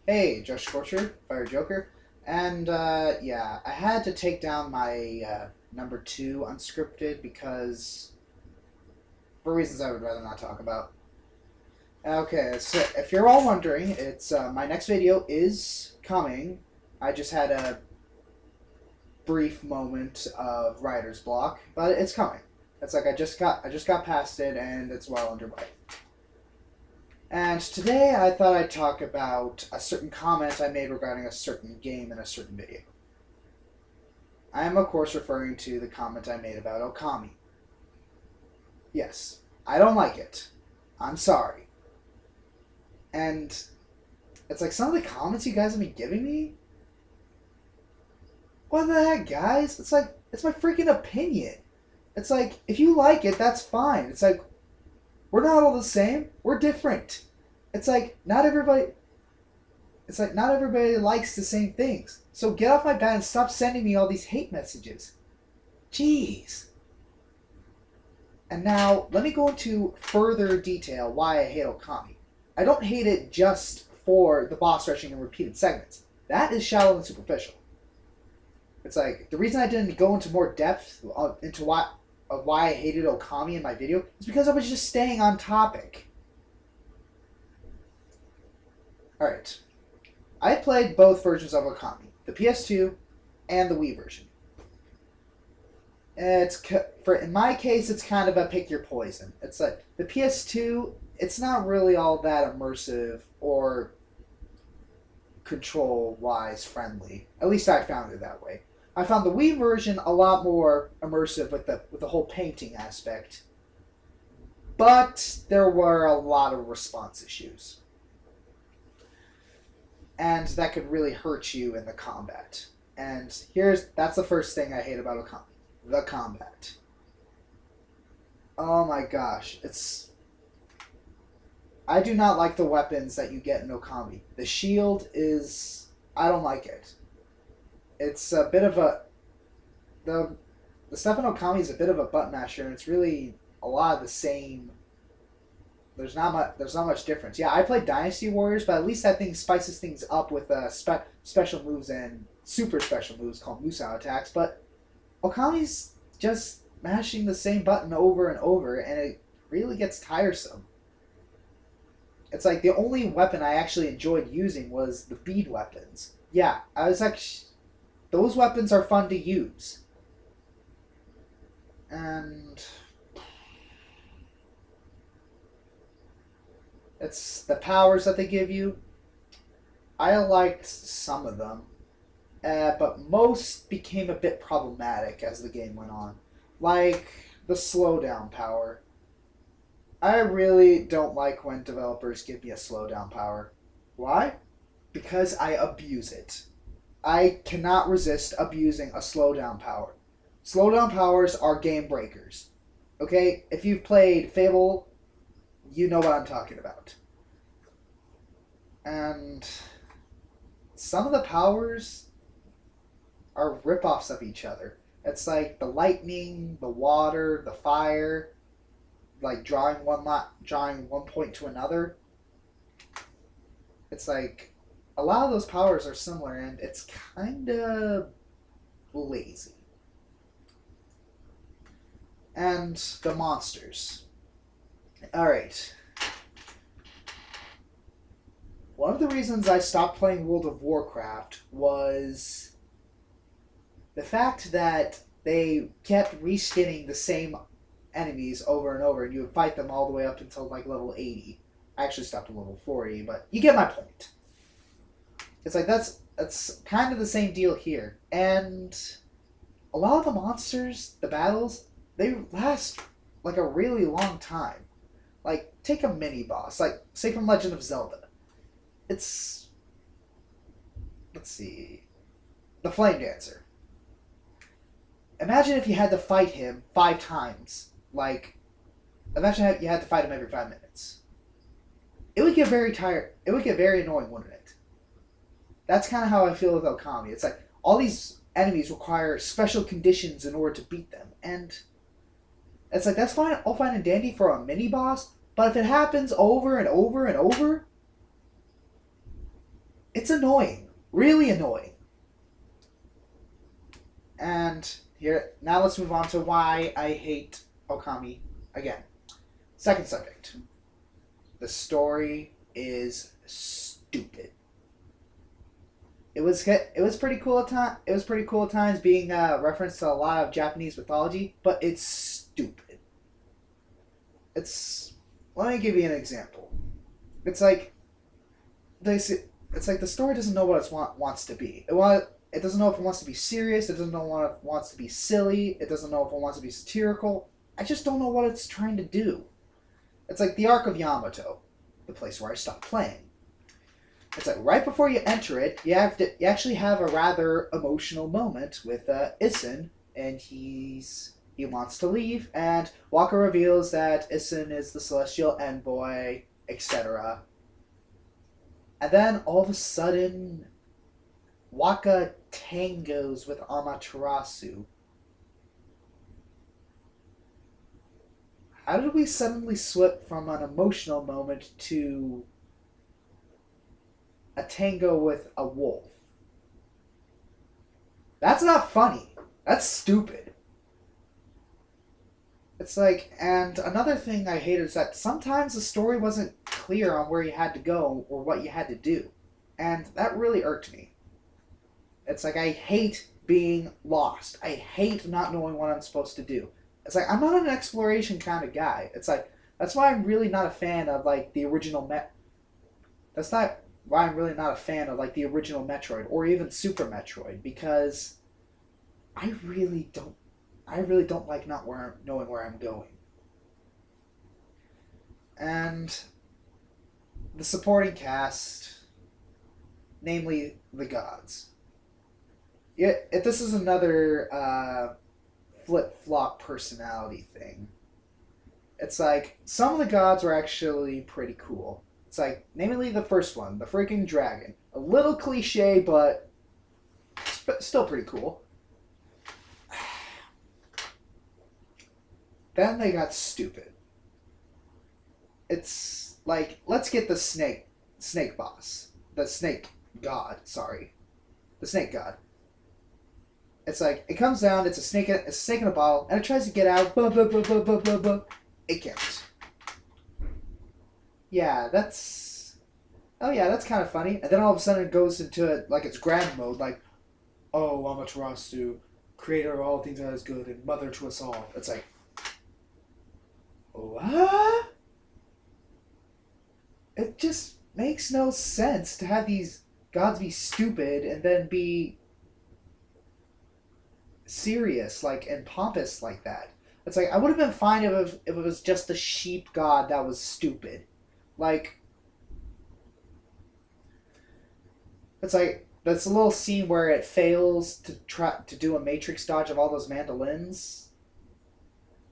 Hey, Josh Scorcher, Fire Joker, and yeah, I had to take down my number 2 Unscripted because for reasons I would rather not talk about. Okay, so if you're all wondering, it's my next video is coming. I just had a brief moment of writer's block, but it's coming. It's like I just got past it, and it's well underway. And today I thought I'd talk about a certain comment I made regarding a certain game in a certain video. I am, of course, referring to the comment I made about Okami. Yes, I don't like it. I'm sorry. And it's like some of the comments you guys have been giving me? What the heck, guys? It's like, it's my freaking opinion. It's like, if you like it, that's fine. It's like, we're not all the same. We're different. It's like not everybody likes the same things. So get off my back and stop sending me all these hate messages. Jeez. And now let me go into further detail why I hate Okami. I don't hate it just for the boss rushing in repeated segments. That is shallow and superficial. It's like the reason I didn't go into more depth into why I hated Okami in my video is because I was just staying on topic. Alright. I played both versions of Okami, the PS2 and the Wii version. In my case, it's kind of a pick your poison. It's like the PS2, it's not really all that immersive or control-wise friendly. At least I found it that way. I found the Wii version a lot more immersive with the whole painting aspect, but there were a lot of response issues, and that could really hurt you in the combat. And that's the first thing I hate about Okami: the combat. Oh my gosh, I do not like the weapons that you get in Okami. The shield I don't like it. It's a bit of the stuff in Okami is a bit of a butt masher, and it's really a lot of the same. There's not much difference. Yeah, I played Dynasty Warriors, but at least that thing spices things up with special moves and super special moves called Musou attacks. But Okami's just mashing the same button over and over, and it really gets tiresome. It's like the only weapon I actually enjoyed using was the bead weapons. Yeah, those weapons are fun to use. And it's the powers that they give you. I liked some of them, but most became a bit problematic as the game went on. Like the slowdown power. I really don't like when developers give me a slowdown power. Why? Because I abuse it. I cannot resist abusing a slowdown power. Slowdown powers are game breakers. Okay? If you've played Fable, you know what I'm talking about. And some of the powers are ripoffs of each other. It's like the lightning, the water, the fire, like drawing one point to another. It's like a lot of those powers are similar, and it's kind of lazy. And the monsters. Alright. One of the reasons I stopped playing World of Warcraft was the fact that they kept reskinning the same enemies over and over, and you would fight them all the way up until like level 80. I actually stopped at level 40, but you get my point. It's like that's kind of the same deal here. And a lot of the monsters, the battles, they last like a really long time. Like, take a mini boss, like say from Legend of Zelda. Let's see, the Flame Dancer. Imagine if you had to fight him 5 times. Like, imagine you had to fight him every 5 minutes. It would get very tired. It would get very annoying, wouldn't it? That's kind of how I feel with Okami. It's like all these enemies require special conditions in order to beat them, and it's like that's all fine and dandy for a mini boss. But if it happens over and over and over, It's annoying. Really annoying. And here, now let's move on to why I hate Okami again. Second subject. The story is stupid. It was pretty cool at time. It was pretty cool at times, being a reference to a lot of Japanese mythology, but it's stupid. It's Let me give you an example. It's like it's like the story doesn't know what wants to be. It doesn't know if it wants to be serious. It doesn't know what it wants to be silly. It doesn't know if it wants to be satirical. I just don't know what it's trying to do. It's like the Arc of Yamato, the place where I stopped playing. It's like right before you enter it, you actually have a rather emotional moment with Issen, and he wants to leave, and Waka reveals that Issen is the celestial envoy, etc. And then all of a sudden, Waka tangos with Amaterasu. How did we suddenly slip from an emotional moment to a tango with a wolf? That's not funny. That's stupid. It's like, and another thing I hate is that sometimes the story wasn't clear on where you had to go or what you had to do. And that really irked me. It's like, I hate being lost. I hate not knowing what I'm supposed to do. It's like, I'm not an exploration kind of guy. It's like, that's why I'm really not a fan of, like, the original That's not why I'm really not a fan of, like, the original Metroid or even Super Metroid, because I really don't like not knowing where I'm going. And the supporting cast, namely the gods. This is another flip-flop personality thing. It's like, some of the gods were actually pretty cool. It's like, namely the first one, the freaking dragon. A little cliche, but still pretty cool. Then they got stupid. It's like, let's get the snake boss. The snake god, sorry. The snake god. It's like, it comes down, it's a snake in a bottle, and it tries to get out, it can't. Yeah, that's kind of funny. And then all of a sudden it goes into, like, its grand mode, like, oh, Amaterasu, creator of all things that is good, and mother to us all. It's like, what? It just makes no sense to have these gods be stupid and then be serious, like, and pompous like that. It's like, I would have been fine if it was just the sheep god that was stupid. Like, it's like, that's a little scene where it fails to try to do a matrix dodge of all those mandolins.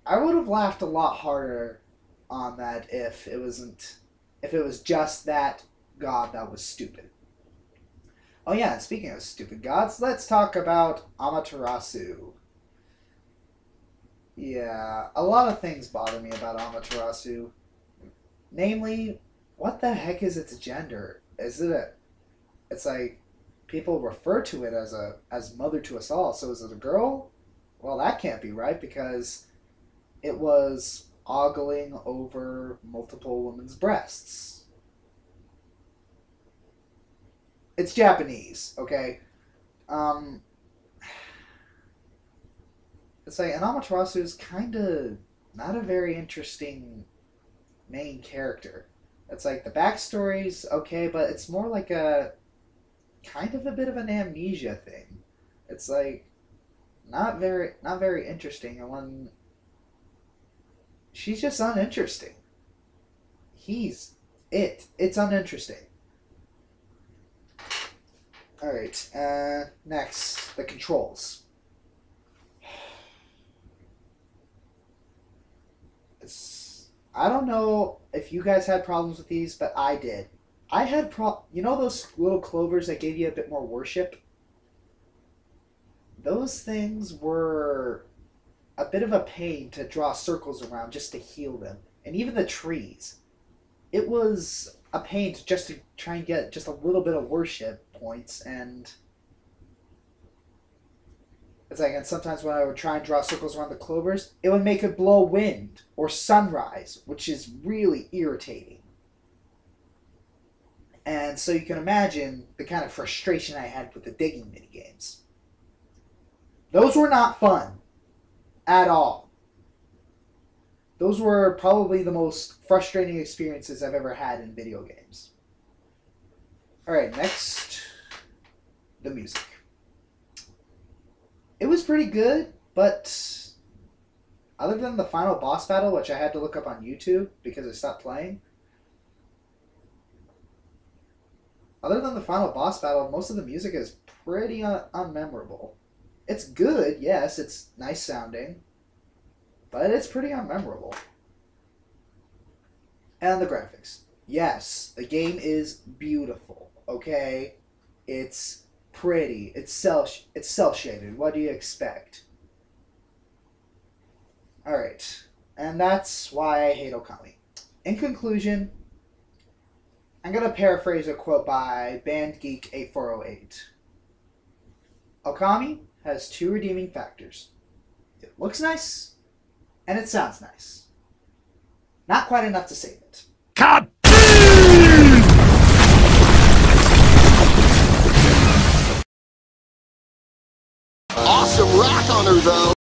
I would have laughed a lot harder on that if it was just that god that was stupid. Oh yeah, and speaking of stupid gods, let's talk about Amaterasu. Yeah, a lot of things bother me about Amaterasu. Namely, what the heck is its gender? It's like, people refer to it as mother to us all, so is it a girl? Well, that can't be right, because it was ogling over multiple women's breasts. It's Japanese, okay? It's like, and Amaterasu is kind of not a very interesting main character. It's like, the backstory's okay, but it's more like a kind of a bit of an amnesia thing. It's like, not very interesting, and when she's just uninteresting. It's uninteresting. Alright, next, the controls. I don't know if you guys had problems with these, but I did. I had you know those little clovers that gave you a bit more worship? Those things were a bit of a pain to draw circles around just to heal them. And even the trees. It was a pain just to try and get just a little bit of worship points, and it's like, and sometimes when I would try and draw circles around the clovers, it would make it blow wind or sunrise, which is really irritating. And so you can imagine the kind of frustration I had with the digging minigames. Those were not fun at all. Those were probably the most frustrating experiences I've ever had in video games. Alright, next, the music. It was pretty good, but other than the final boss battle, which I had to look up on YouTube because I stopped playing, other than the final boss battle, most of the music is pretty unmemorable. It's good, yes, it's nice sounding, but it's pretty unmemorable. And the graphics. Yes, the game is beautiful, okay? It's pretty. It's cel-shaded. What do you expect? Alright, and that's why I hate Okami. In conclusion, I'm going to paraphrase a quote by BandGeek8408. Okami has two redeeming factors. It looks nice, and it sounds nice. Not quite enough to save it. Cut! Awesome rock on her, though.